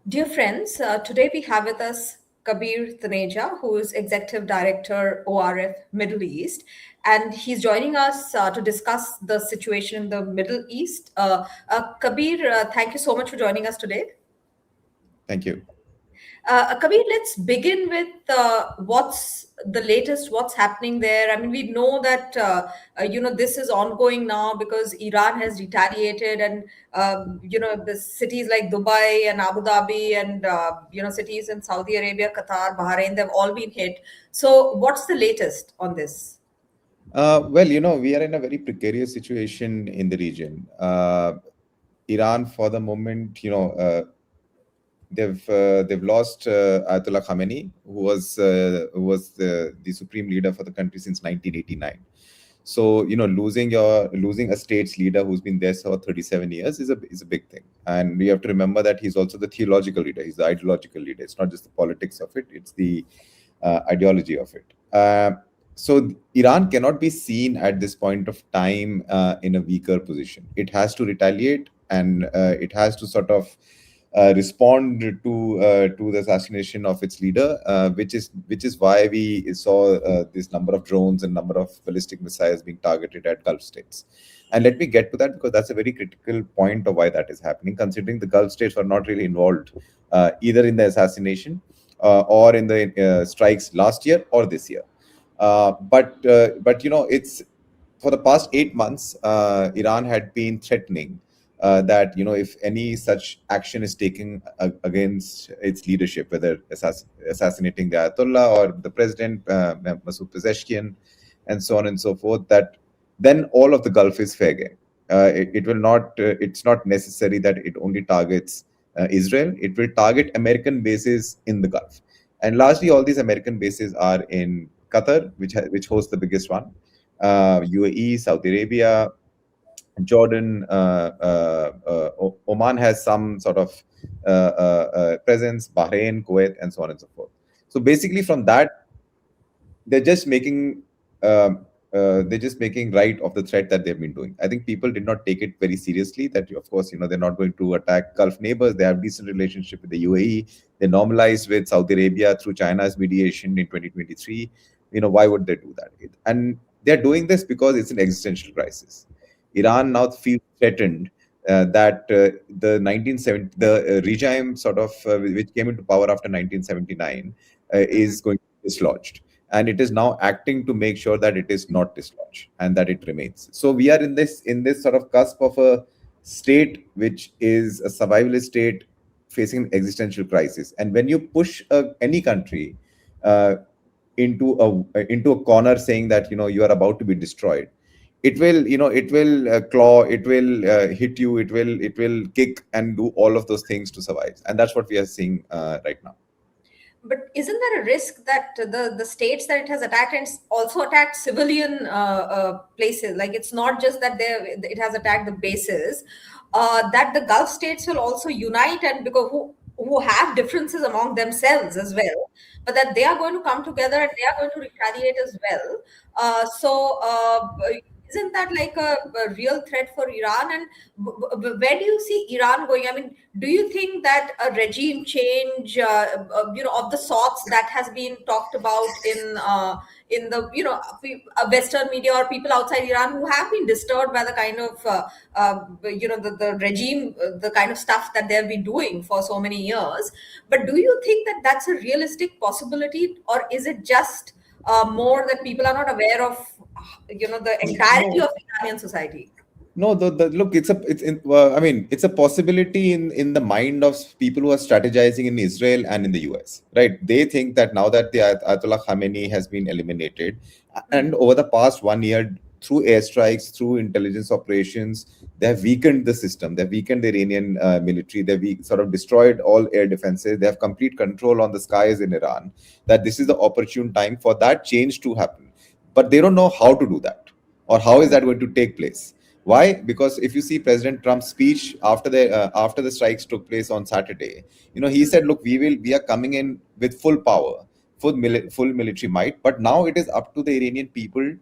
Dear friends, today we have with us Kabir Taneja, who is Executive Director, ORF Middle East, and he's joining us to discuss the situation in the Middle East. Kabir, thank you so much for joining us today. Thank you. Kabir, let's begin with what's the latest, what's happening there. I mean, we know that this is ongoing now because Iran has retaliated, and the cities like Dubai and Abu Dhabi, and cities in Saudi Arabia, Qatar, Bahrain, they've all been hit. So, what's the latest on this? We are in a very precarious situation in the region. Iran, for the moment, they've lost Ayatollah Khamenei, who was the supreme leader for the country since 1989. So losing a state's leader who's been there for 37 years is a big thing, and we have to remember that he's also the theological leader. He's the ideological leader. It's not just the politics of it; it's the ideology of it. So Iran cannot be seen at this point of time in a weaker position. It has to retaliate, and it has to sort of respond to the assassination of its leader, which is why we saw this number of drones and number of ballistic missiles being targeted at Gulf states. And let me get to that because that's a very critical point of why that is happening, considering the Gulf states were not really involved either in the assassination or in the strikes last year or this year. But it's for the past 8 months, Iran had been threatening that if any such action is taken against its leadership, whether assassinating the Ayatollah or the president, Masoud Pezeshkian, and so on and so forth, that then all of the Gulf is fair game. It will not. It's not necessary that it only targets Israel. It will target American bases in the Gulf, and largely all these American bases are in Qatar, which hosts the biggest one, UAE, Saudi Arabia, Jordan, Oman has some sort of presence, Bahrain, Kuwait, and so on and so forth. So basically, from that, they're just making right of the threat that they've been doing. I think people did not take it very seriously. That of course, they're not going to attack Gulf neighbors. They have decent relationship with the UAE. They normalized with Saudi Arabia through China's mediation in 2023. Why would they do that? And they're doing this because it's an existential crisis. Iran now feels threatened that the 1970 the regime sort of which came into power after 1979 is going to be dislodged, and it is now acting to make sure that it is not dislodged and that it remains. So we are in this sort of cusp of a state which is a survivalist state facing an existential crisis. And when you push any country uh, into a corner saying that you are about to be destroyed, it will claw, it will hit you, it will kick and do all of those things to survive. And that's what we are seeing right now. But isn't there a risk that the states that it has attacked and also attacked civilian places? Like it's not just that it has attacked the bases, that the Gulf states will also unite and because who have differences among themselves as well, but that they are going to come together and they are going to retaliate as well. Isn't that like a real threat for Iran? And where do you see Iran going? I mean, do you think that a regime change, of the sorts that has been talked about in the Western media or people outside Iran who have been disturbed by the kind of the regime, the kind of stuff that they've been doing for so many years? But do you think that that's a realistic possibility, or is it just more that people are not aware of, the entirety No, of Iranian society? no. The look, I mean, it's a possibility in the mind of people who are strategizing in Israel and in the US, right? They think that now that the Ayatollah Khamenei has been eliminated, and over the past 1 year, through airstrikes, through intelligence operations, they have weakened the system. They've weakened the Iranian military. Sort of destroyed all air defenses. They have complete control on the skies in Iran. That this is the opportune time for that change to happen, but they don't know how to do that, or how is that going to take place. Why? Because if you see President Trump's speech after the strikes took place on Saturday, he said, "Look, we are coming in with full power, full military might, but now it is up to the Iranian people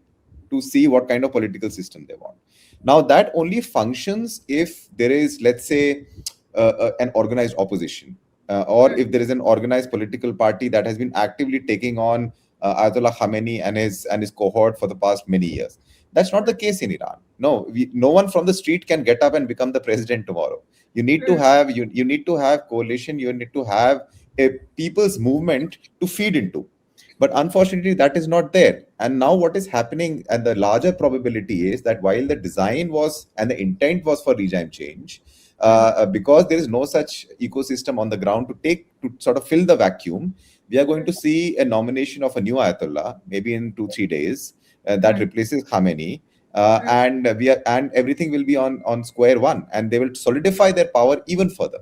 to see what kind of political system they want." Now that only functions if there is, let's say, an organized opposition. or if there is an organized political party that has been actively taking on Ayatollah Khamenei and his cohort for the past many years. That's not the case in Iran. No, no one from the street can get up and become the president tomorrow. You need to have coalition. You need to have a people's movement to feed into. But unfortunately, that is not there. And now, what is happening, and the larger probability is that while the design was and the intent was for regime change, because there is no such ecosystem on the ground to sort of fill the vacuum, we are going to see a nomination of a new Ayatollah, maybe in 2 3 days, that replaces Khamenei. And everything will be on square one, and they will solidify their power even further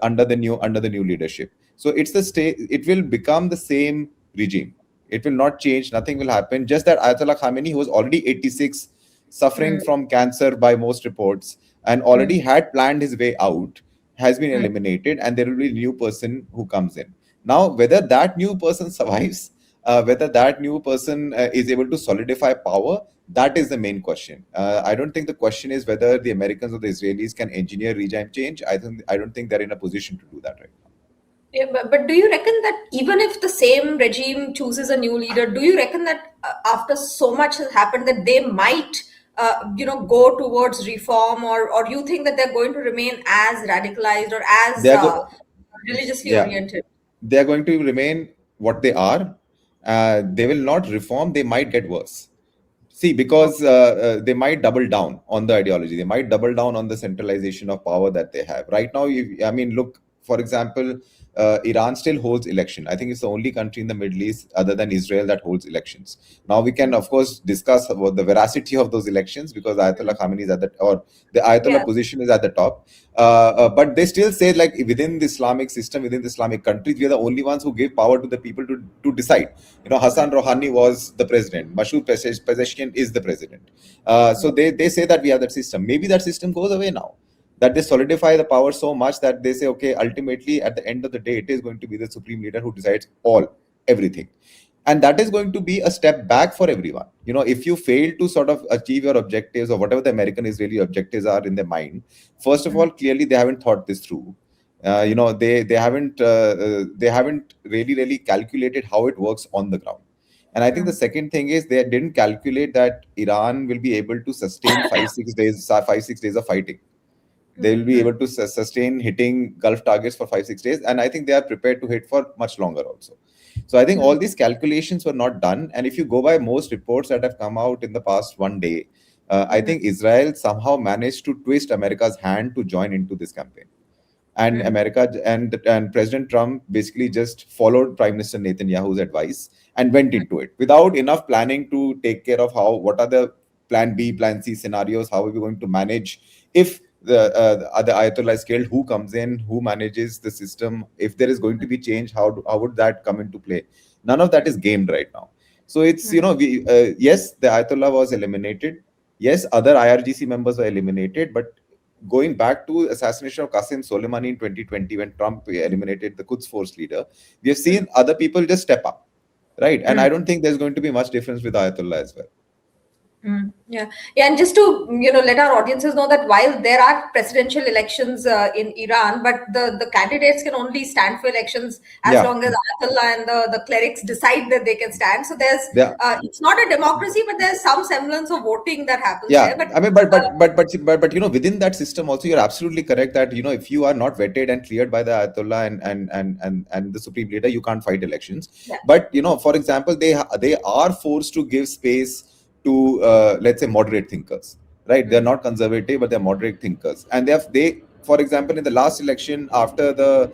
under the new leadership. So it's the state. It will become the same regime. It will not change. Nothing will happen. Just that Ayatollah Khamenei, who was already 86, suffering from cancer by most reports, and already had planned his way out, has been eliminated, and there will be a new person who comes in. Now, whether that new person survives, whether that new person is able to solidify power, that is the main question. I don't think the question is whether the Americans or the Israelis can engineer regime change. I don't think they're in a position to do that right now. Yeah, but do you reckon that even if the same regime chooses a new leader, do you reckon that after so much has happened that they might, go towards reform, or you think that they're going to remain as radicalized or as They are go- religiously yeah, oriented? they are going to remain what they are. They will not reform. They might get worse. See, because Okay. they might double down on the ideology. They might double down on the centralization of power that they have. Right now, I mean, look, for example, Iran still holds election. I think it's the only country in the Middle East other than Israel that holds elections. Now, we can, of course, discuss about the veracity of those elections because Ayatollah Khamenei is or the Ayatollah Yeah. position is at the top. But they still say, like, within the Islamic system, within the Islamic countries, we are the only ones who give power to the people to decide. Hassan Rouhani was the president. Masoud Pezeshkian is the president. So they say that we have that system. Maybe that system goes away now. That they solidify the power so much that they say, okay, ultimately, at the end of the day, it is going to be the supreme leader who decides everything. And that is going to be a step back for everyone. If you fail to sort of achieve your objectives or whatever the American Israeli objectives are in their mind, first of all, clearly they haven't thought this through. They haven't really calculated how it works on the ground. And I think the second thing is they didn't calculate that Iran will be able to sustain 5 6 days of fighting. They will be able to sustain hitting Gulf targets for 5 6 days, and I think they are prepared to hit for much longer also. So I think all these calculations were not done, and if you go by most reports that have come out in the past one day, I think Israel somehow managed to twist America's hand to join into this campaign. And America and President Trump basically just followed Prime Minister Netanyahu's advice and went into it without enough planning to take care of what are the plan B, plan C scenarios, how are we going to manage if the Ayatollah is killed, who comes in, who manages the system, if there is going to be change, how would that come into play? None of that is gamed right now. So it's, yes, the Ayatollah was eliminated. Yes, other IRGC members were eliminated, but going back to assassination of Qasem Soleimani in 2020 when Trump eliminated the Quds Force leader, we have seen other people just step up, right? And I don't think there's going to be much difference with Ayatollah as well. Yeah, yeah, and just to let our audiences know that while there are presidential elections in Iran, but the candidates can only stand for elections as Yeah, long as Ayatollah and the clerics decide that they can stand. So there's yeah. it's not a democracy, but there's some semblance of voting that happens there. Yeah, But I mean, but within that system also, you're absolutely correct that if you are not vetted and cleared by the Ayatollah and the supreme leader, you can't fight elections. yeah. But for example, they are forced to give space to let's say moderate thinkers, right? They're not conservative, but they're moderate thinkers, and for example, in the last election after the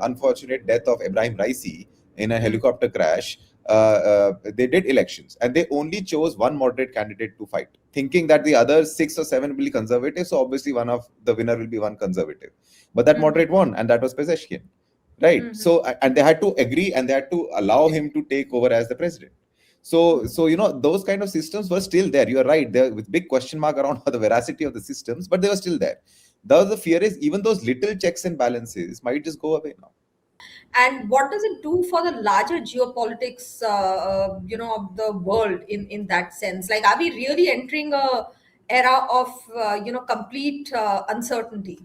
unfortunate death of Ibrahim Raisi in a helicopter crash. They did elections and they only chose one moderate candidate to fight, thinking that the other 6 or 7 will be conservative. So obviously, one of the winner will be one conservative. But that moderate won, and that was Pezeshkian, right? So and they had to agree and they had to allow him to take over as the president. So those kind of systems were still there. You are right, there with big question mark around the veracity of the systems, but they were still there. The fear is even those little checks and balances might just go away now. And what does it do for the larger geopolitics, of the world in that sense? Like, are we really entering a era of complete uncertainty?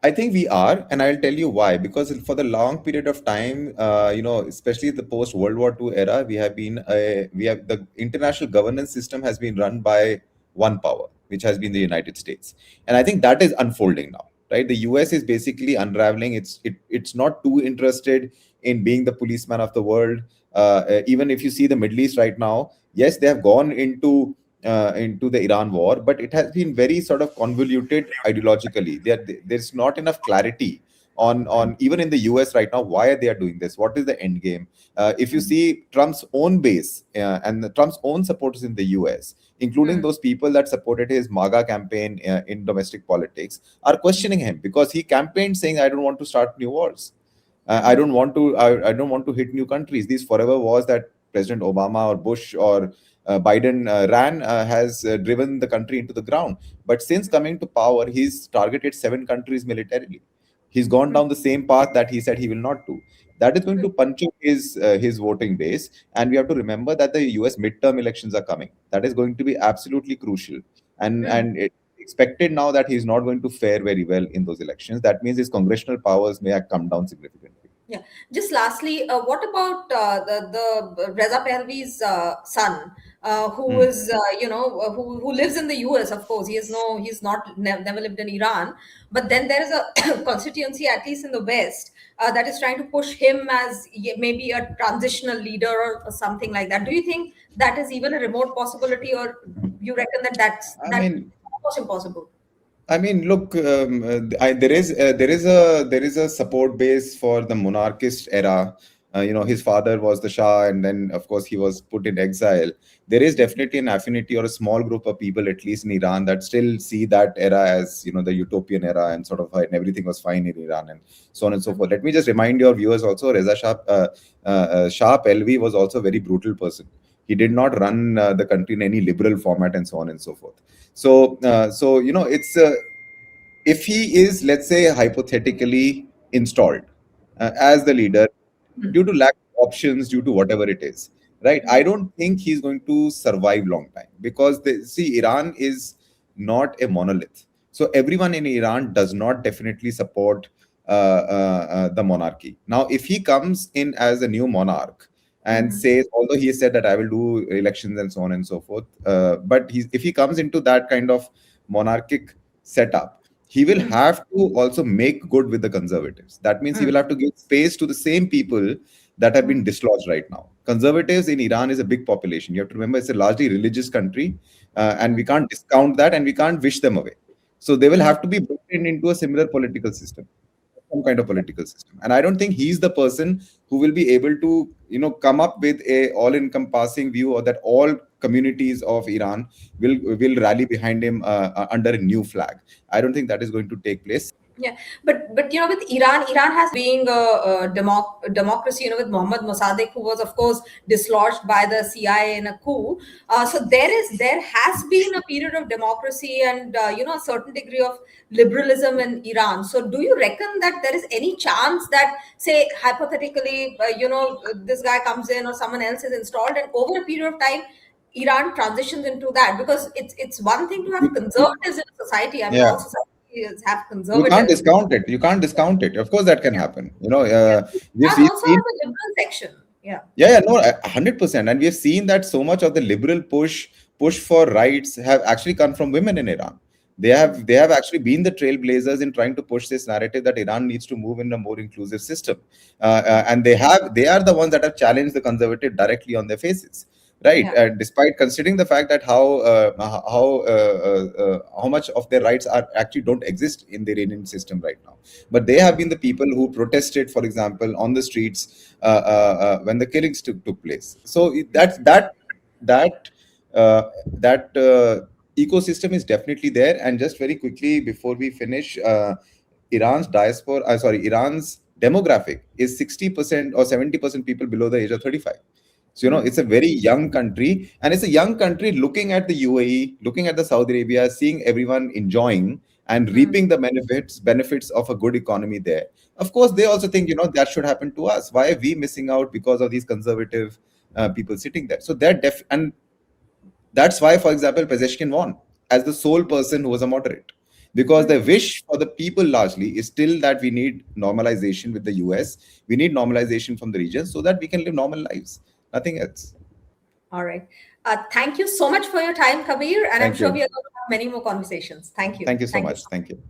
I think we are, and I'll tell you why. Because for the long period of time, especially the post World War II era, we have the international governance system has been run by one power, which has been the United States, and I think that is unfolding now. Right, the US is basically unraveling. It's not too interested in being the policeman of the world. Even if you see the Middle East right now, yes, they have gone into the Iran war, but it has been very sort of convoluted ideologically. There's not enough clarity on even in the US right now why they are doing this. What is the end game? If you see Trump's own base and Trump's own supporters in the US, including Hmm. those people that supported his MAGA campaign in domestic politics, are questioning him because he campaigned saying, "I don't want to start new wars. I Hmm. don't want to. I don't want to hit new countries. These forever wars that President Obama or Bush or Biden ran has driven the country into the ground. But since coming to power, he's targeted 7 countries militarily. He's gone Hmm. down the same path that he said he will not do. That is going to puncture his voting base. And we have to remember that the U.S. midterm elections are coming. That is going to be absolutely crucial. Hmm. And it's expected now that he's not going to fare very well in those elections. That means his congressional powers may have come down significantly. Yeah. Just lastly, what about the Reza Pahlavi's son, who Hmm. is who lives in the US? Of course, he's not never lived in Iran. But then there is a constituency, at least in the West, that is trying to push him as maybe a transitional leader or something like that. Do you think that is even a remote possibility, or you reckon that I that's mean, almost impossible? look, there is a support base for the monarchist era. His father was the Shah, and then of course he was put in exile. There is definitely an affinity or a small group of people, at least in Iran, that still see that era as the utopian era, and sort of and everything was fine in Iran, and so on and so forth. Let me just remind your viewers also, Shah Pahlavi was also a very brutal person. He did not run the country in any liberal format, and so on and so forth. So it's if he is, let's say, hypothetically installed as the leader due to lack of options, due to whatever it is, right? I don't think he's going to survive long time because see, Iran is not a monolith. So everyone in Iran does not definitely support the monarchy. Now, if he comes in as a new monarch and Mhm. says, although he has said that I will do elections and so on and so forth, but if he comes into that kind of monarchic setup, he will Mhm. have to also make good with the conservatives. That means he will have to give space to the same people that have been Mhm. dislodged right now. Conservatives in Iran is a big population. You have to remember it's a largely religious country, and we Mhm. can't discount that, and we can't wish them away. So they will Mhm. have to be brought in into a similar political system, some kind of political system. And I don't think he's the person who will be able to, come up with a all-encompassing view, or that all communities of Iran will rally behind him under a new flag. I don't think that is going to take place. Yeah, but with Iran has being a democracy. With Mohammad Mossadegh, who was of course dislodged by the CIA in a coup. So there has been a period of democracy and a certain degree of liberalism in Iran. So do you reckon that there is any chance that, say, hypothetically, this guy comes in or someone else is installed, and over a period of time, Iran transitions into that? Because it's one thing to have conservatives in a society. I mean, Yeah. all societies have You can't conservatives. discount it. You can't discount it. Of course, that can Yeah, happen. yeah. We've, And we've also seen, have a liberal section. Yeah. yeah, yeah, no, 100%. And we have seen that so much of the liberal push for rights have actually come from women in Iran. They have actually been the trailblazers in trying to push this narrative that Iran needs to move in a more inclusive system, and they are the ones that have challenged the conservative directly on their faces, right? Yeah. Despite considering the fact that how much of their rights are actually don't exist in the Iranian system right now, but they have been the people who protested, for example, on the streets when the killings took place. So that uh, that ecosystem is definitely there. And just very quickly before we finish, Iran's demographic is 60% or 70% people below the age of 35. So, it's a very young country, and it's a young country looking at the UAE, looking at the Saudi Arabia, seeing everyone enjoying and Mm. reaping the benefits of a good economy there. Of course, they also think, that should happen to us. Why are we missing out because of these conservative people sitting there? So and that's why, for example, Pezeshkian won as the sole person who was a moderate. because the Mhm. wish for the people largely is still that we need normalization with the US. We need normalization from the region so that we can live normal lives. Nothing else. All right. Thank you so much for your time, Kabir. And I'm Thank sure we you. are going to have many more conversations. Thank you. Thank you so Thank you much. so Thank much. you.